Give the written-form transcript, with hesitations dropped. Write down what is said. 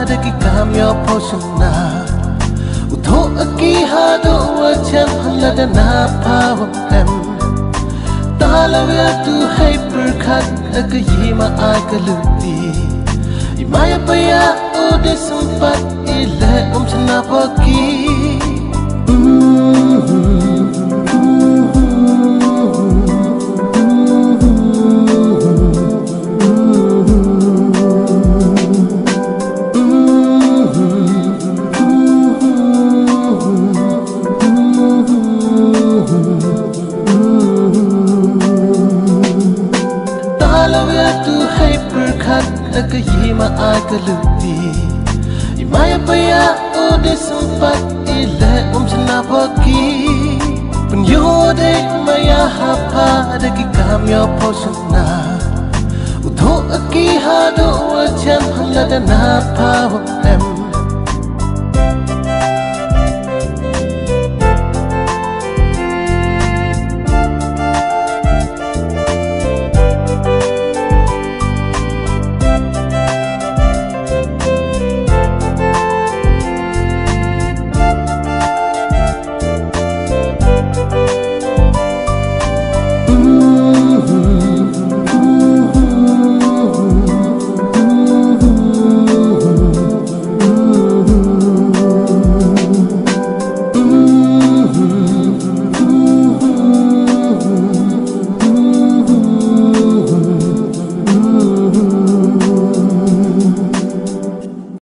Dagi kamyo poshna utho aki hado wachan halada na pawam talawya tu hyper khat akayima akaluti imaya paya ode sampat ile umchna paki Akayima akaluti imaya paya ode sempat ile umchna paki penyode maya hapa dagi kamyo poshna utho aki hado wachan halada na pawam